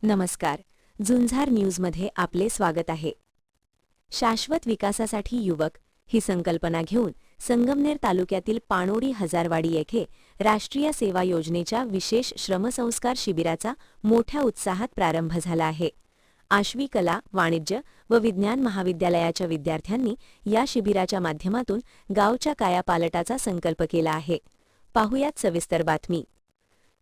नमस्कार. झुंजार न्यूजमध्ये आपले स्वागत आहे. शाश्वत विकासासाठी युवक ही संकल्पना घेऊन संगमनेर तालुक्यातील पाणोडी हजारवाडी येथे राष्ट्रीय सेवा योजनेच्या विशेष श्रमसंस्कार शिबिराचा मोठ्या उत्साहात प्रारंभ झाला आहे. आश्वी कला, वाणिज्य व विज्ञान महाविद्यालयाच्या विद्यार्थ्यांनी या शिबिराच्या माध्यमातून गावच्या कायापालटाचा संकल्प केला आहे. पाहुयात सविस्तर बातमी.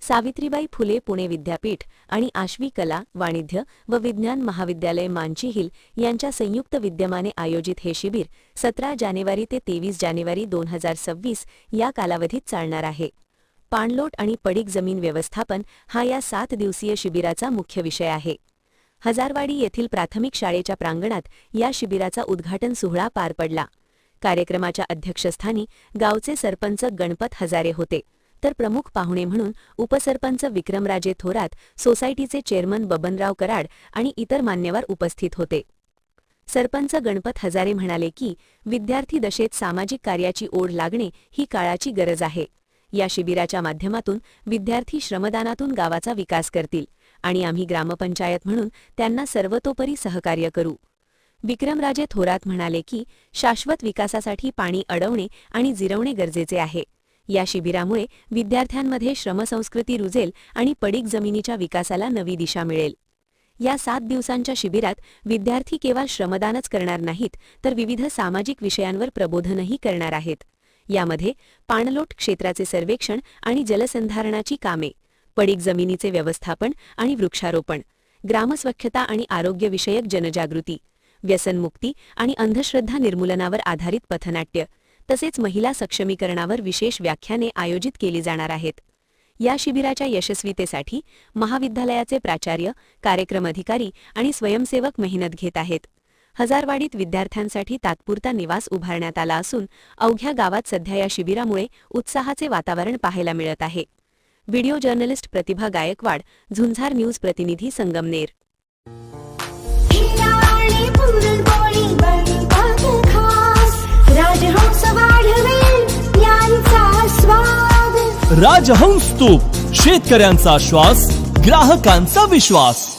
सावित्रीबाई फुले पुणे विद्यापीठ आणि आश्वी कला, वाणिज्य व विज्ञान महाविद्यालय मांचीहिल यांच्या संयुक्त विद्यमाने आयोजित हे शिबिर 17 जानेवारी ते 23 जानेवारी 2026 या कालावधीत चालणार आहे. पाणलोट आणि पडीक जमीन व्यवस्थापन हा या 7 दिवसीय शिबिराचा मुख्य विषय आहे. हजारवाडी येथील प्राथमिक शाळेच्या प्रांगणात या शिबिराचा उद्घाटन सोहळा पार पडला. कार्यक्रमाच्या अध्यक्षस्थानी गावचे सरपंच गणपत हजारे होते, तर प्रमुख पाहुणे म्हणून उपसरपंच विक्रमराजे थोरात, सोसायटीचे चेअरमन बबनराव कराड आणि इतर मान्यवर उपस्थित होते. सरपंच गणपत हजारे म्हणाले की विद्यार्थी दशेत सामाजिक कार्याची ओढ लागणे ही काळाची गरज आहे. या शिबिराच्या माध्यमातून विद्यार्थी श्रमदानातून गावाचा विकास करतील आणि आम्ही ग्रामपंचायत म्हणून त्यांना सर्वतोपरी सहकार्य करू. विक्रमराजे थोरात म्हणाले की शाश्वत विकासासाठी पाणी अडवणे आणि जिरवणे गरजेचे आहे. या शिबिरामुळे विद्यार्थ्यांमध्ये श्रमसंस्कृती रुजेल आणि पडीक जमिनीच्या विकासाला नवी दिशा मिळेल. या 7 दिवसांच्या शिबिरात विद्यार्थी केवळ श्रमदानच करणार नाहीत, तर विविध सामाजिक विषयांवर प्रबोधनही करणार आहेत. यामध्ये पाणलोट क्षेत्राचे सर्वेक्षण आणि जलसंधारणाची कामे, पडीक जमिनीचे व्यवस्थापन आणि वृक्षारोपण, ग्रामस्वच्छता आणि आरोग्यविषयक जनजागृती, व्यसनमुक्ती आणि अंधश्रद्धा निर्मूलनावर आधारित पथनाट्य तसेच महिला सक्षमीकरणावर विशेष व्याख्याने आयोजित केली जाणार आहेत. या शिबिराच्या यशस्वीतेसाठी महाविद्यालयाचे प्राचार्य, कार्यक्रम अधिकारी आणि स्वयंसेवक मेहनत घेत आहेत. हजारवाडीत विद्यार्थ्यांसाठी तात्पुरता निवास उभारण्यात आला असून अवघ्या गावात सध्या या शिबिरामुळे उत्साहाचे वातावरण पाहायला मिळत आहे. व्हिडिओ जर्नलिस्ट प्रतिभा गायकवाड, झुंजार न्यूज प्रतिनिधी, संगमनेर. राजहंस तूप, शेतकऱ्यांचा श्वास, ग्राहकांचा विश्वास.